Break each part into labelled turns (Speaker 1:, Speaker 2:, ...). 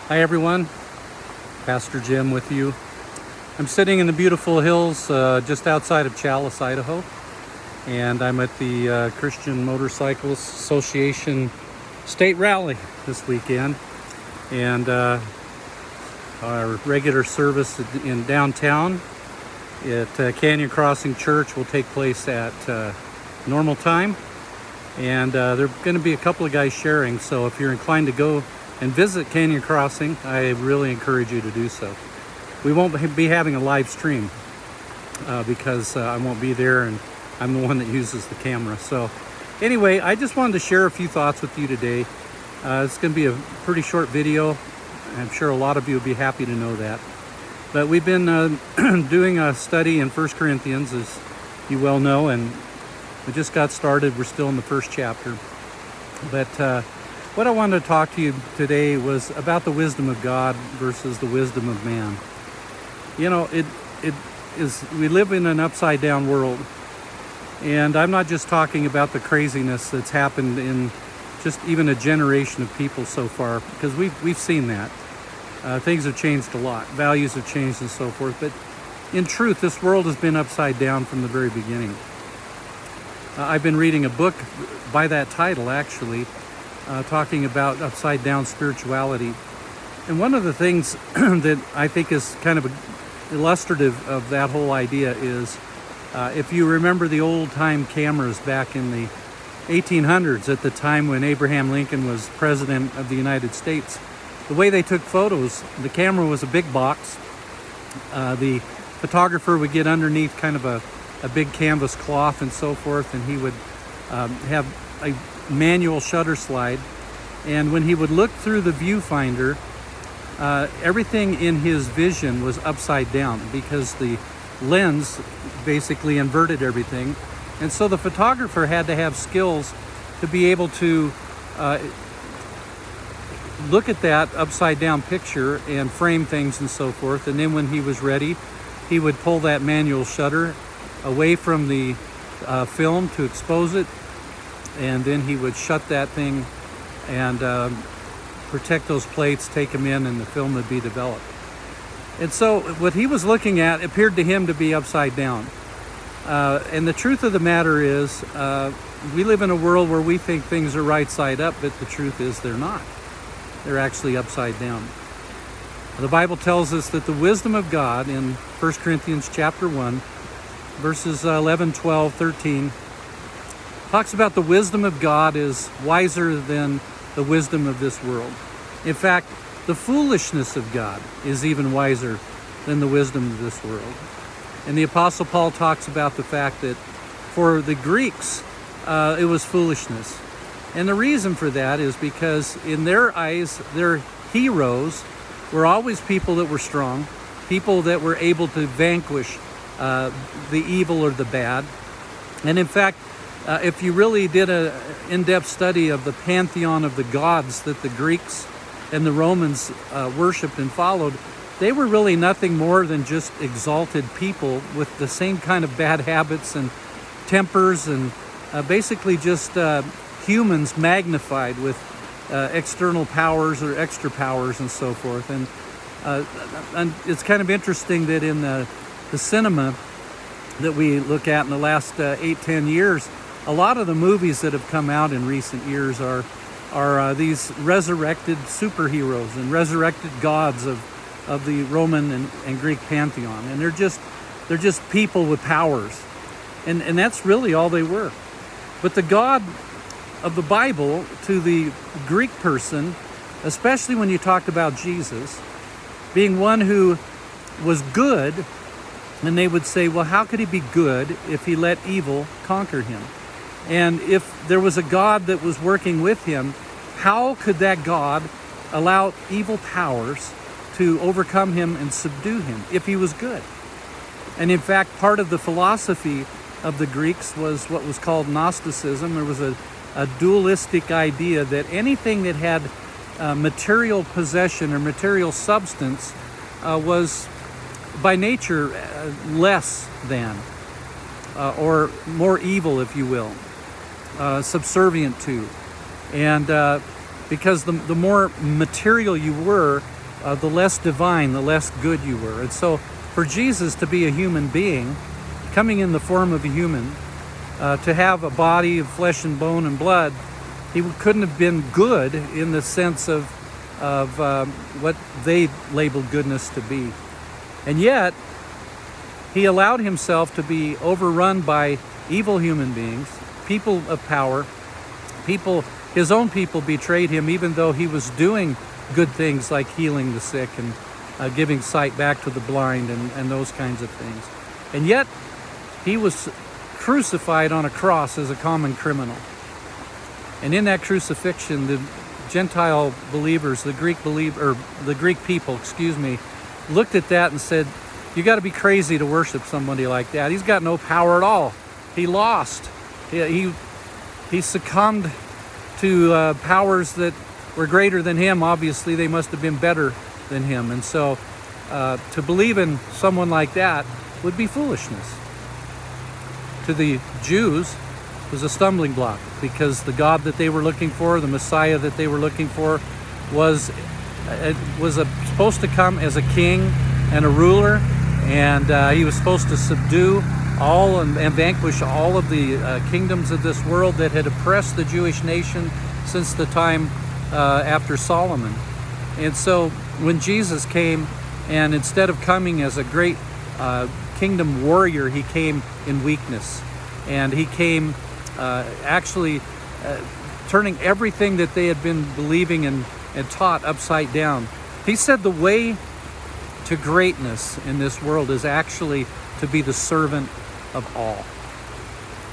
Speaker 1: Hi everyone, Pastor Jim with you. I'm sitting in the beautiful hills just outside of Chalice, Idaho, and I'm at the Christian Motorcyclists Association State Rally this weekend. And our regular service in downtown at Canyon Crossing Church will take place at normal time. And there are going to be a couple of guys sharing, so if you're inclined to go and visit Canyon Crossing, I really encourage you to do so. We won't be having a live stream because I won't be there and I'm the one that uses the camera. So anyway, I just wanted to share a few thoughts with you today. It's going to be a pretty short video. I'm sure a lot of you will be happy to know that. But we've been doing a study in 1 Corinthians, as you well know, and we just got started. We're still in the first chapter. But what I wanted to talk to you today was about the wisdom of God versus the wisdom of man. You know, we live in an upside down world, and I'm not just talking about the craziness that's happened in just even a generation of people so far, because we've seen that. Things have changed a lot, values have changed and so forth, but in truth, this world has been upside down from the very beginning. I've been reading a book by that title, actually, talking about upside down spirituality. And one of the things that I think is kind of illustrative of that whole idea is if you remember the old time cameras back in the 1800s, at the time when Abraham Lincoln was president of the United States, the way they took photos, the camera was a big box. The photographer would get underneath kind of a big canvas cloth and so forth, and he would have a manual shutter slide, and when he would look through the viewfinder, everything in his vision was upside down because the lens basically inverted everything. And so the photographer had to have skills to be able to look at that upside down picture and frame things and so forth. And then when he was ready, he would pull that manual shutter away from the film to expose it, and then he would shut that thing and protect those plates, take them in, and the film would be developed. And so what he was looking at appeared to him to be upside down. And the truth of the matter is, we live in a world where we think things are right side up, but the truth is they're not. They're actually upside down. The Bible tells us that the wisdom of God in 1 Corinthians chapter 1, verses 11, 12, 13, talks about the wisdom of God is wiser than the wisdom of this world. In fact, the foolishness of God is even wiser than the wisdom of this world. And the Apostle Paul talks about the fact that for the Greeks, it was foolishness. And the reason for that is because in their eyes, their heroes were always people that were strong, people that were able to vanquish the evil or the bad. And in fact, if you really did an in-depth study of the pantheon of the gods that the Greeks and the Romans worshipped and followed, they were really nothing more than just exalted people with the same kind of bad habits and tempers, and basically just humans magnified with external powers or extra powers and so forth. And it's kind of interesting that in the cinema that we look at in the last 8-10 years, a lot of the movies that have come out in recent years are these resurrected superheroes and resurrected gods of the Roman and Greek pantheon, and they're just people with powers, and that's really all they were. But the God of the Bible, to the Greek person, especially when you talked about Jesus being one who was good, and they would say, well, how could he be good if he let evil conquer him? And if there was a God that was working with him, how could that God allow evil powers to overcome him and subdue him if he was good? And in fact, part of the philosophy of the Greeks was what was called Gnosticism. There was a dualistic idea that anything that had material possession or material substance was by nature less than or more evil, if you will, subservient to. And because the more material you were, the less divine, the less good you were. And so for Jesus to be a human being, coming in the form of a human, to have a body of flesh and bone and blood, he couldn't have been good in the sense of what they labeled goodness to be. And yet, he allowed himself to be overrun by evil human beings, people of power, his own people betrayed him, even though he was doing good things like healing the sick and giving sight back to the blind and those kinds of things. And yet, he was crucified on a cross as a common criminal. And in that crucifixion, the Gentile believers, the Greek people, looked at that and said, you got to be crazy to worship somebody like that. He's got no power at all. He lost. He succumbed to powers that were greater than him. Obviously, they must have been better than him. And so to believe in someone like that would be foolishness. To the Jews, it was a stumbling block, because the God that they were looking for, the Messiah that they were looking for, was supposed to come as a king and a ruler, and he was supposed to subdue all and vanquish all of the kingdoms of this world that had oppressed the Jewish nation since the time after Solomon. And so when Jesus came, and instead of coming as a great kingdom warrior, he came in weakness, and he came actually turning everything that they had been believing and taught upside down. He said the way to greatness in this world is actually to be the servant of all.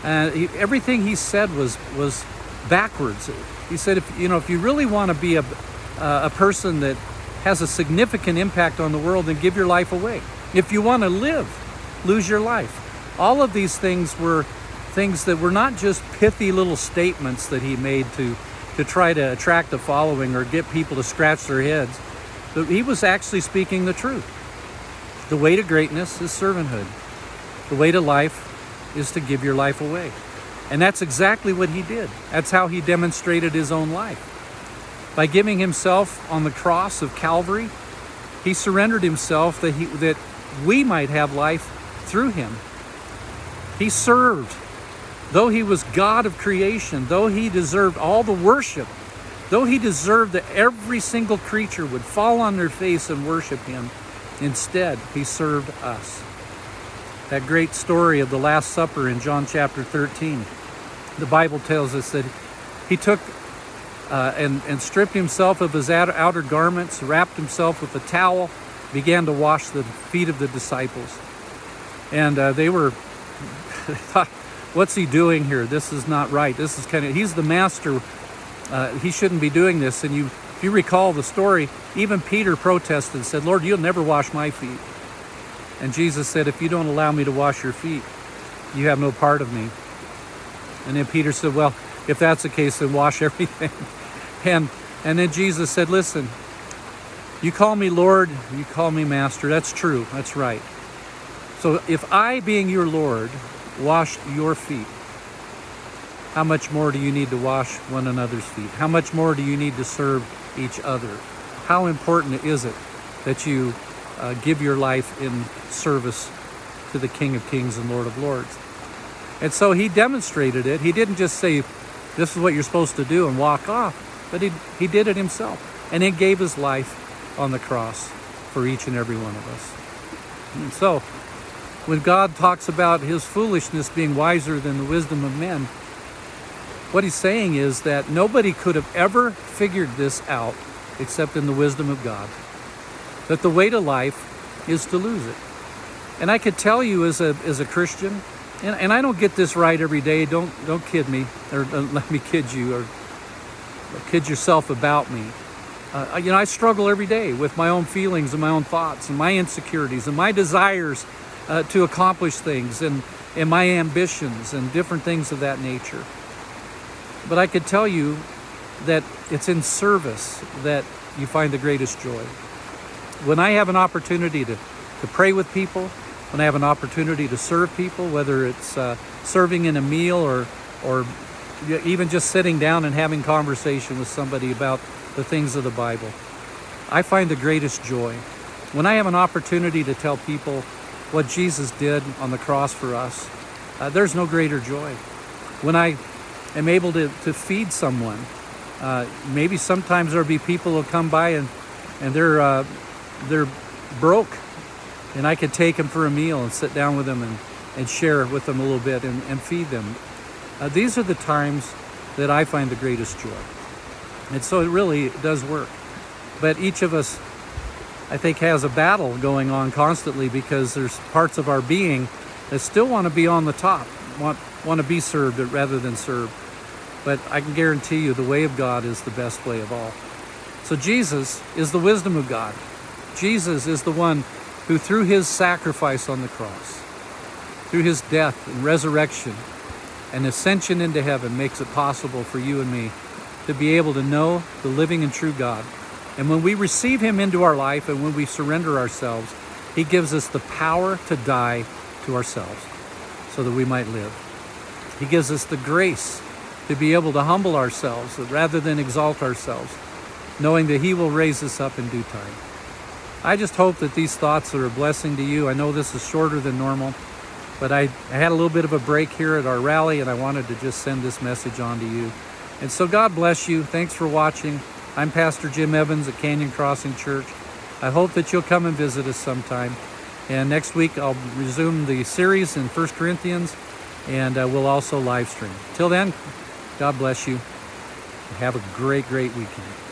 Speaker 1: Everything he said was backwards. He said, if you really want to be a person that has a significant impact on the world, then give your life away. If you want to live, lose your life. All of these things were things that were not just pithy little statements that he made to try to attract a following or get people to scratch their heads, but he was actually speaking the truth. The way to greatness is servanthood. The way to life is to give your life away. And that's exactly what he did. That's how he demonstrated his own life. By giving himself on the cross of Calvary, he surrendered himself that we might have life through him. He served. Though he was God of creation, though he deserved all the worship, though he deserved that every single creature would fall on their face and worship him, instead, he served us. That great story of the Last Supper in John chapter 13, the Bible tells us that he took and stripped himself of his outer garments, wrapped himself with a towel, began to wash the feet of the disciples. And they thought, what's he doing here? This is not right. This is he's the master. He shouldn't be doing this. And if you recall the story, even Peter protested and said, Lord, you'll never wash my feet. And Jesus said, if you don't allow me to wash your feet, you have no part of me. And then Peter said, well, if that's the case, then wash everything. And then Jesus said, listen, you call me Lord, you call me Master. That's true. That's right. So if I, being your Lord, washed your feet, how much more do you need to wash one another's feet? How much more do you need to serve each other? How important is it that you give your life in service to the King of Kings and Lord of Lords? And so he demonstrated it. He didn't just say, this is what you're supposed to do and walk off, but he did it himself. And he gave his life on the cross for each and every one of us. And so when God talks about his foolishness being wiser than the wisdom of men, what he's saying is that nobody could have ever figured this out except in the wisdom of God. That the way to life is to lose it. And I could tell you as a Christian, and I don't get this right every day, don't kid me, or let me kid you, or kid yourself about me. I struggle every day with my own feelings and my own thoughts and my insecurities and my desires to accomplish things and my ambitions and different things of that nature. But I could tell you that it's in service that you find the greatest joy. When I have an opportunity to pray with people, when I have an opportunity to serve people, whether it's serving in a meal or even just sitting down and having conversation with somebody about the things of the Bible, I find the greatest joy when I have an opportunity to tell people what Jesus did on the cross for us. There's no greater joy. When I am able to feed someone, maybe sometimes there'll be people who'll come by and they're broke, and I could take them for a meal and sit down with them and share with them a little bit and feed them. These are the times that I find the greatest joy. And so it really does work. But each of us, I think, has a battle going on constantly, because there's parts of our being that still want to be on the top, want to be served rather than served. But I can guarantee you the way of God is the best way of all. So Jesus is the wisdom of God. Jesus is the one who, through his sacrifice on the cross, through his death and resurrection and ascension into heaven, makes it possible for you and me to be able to know the living and true God. And when we receive him into our life and when we surrender ourselves, he gives us the power to die to ourselves so that we might live. He gives us the grace to be able to humble ourselves rather than exalt ourselves, knowing that he will raise us up in due time. I just hope that these thoughts are a blessing to you. I know this is shorter than normal, but I had a little bit of a break here at our rally, and I wanted to just send this message on to you. And so God bless you. Thanks for watching. I'm Pastor Jim Evans at Canyon Crossing Church. I hope that you'll come and visit us sometime. And next week I'll resume the series in 1 Corinthians, and we'll also live stream. Till then, God bless you. Have a great, great weekend.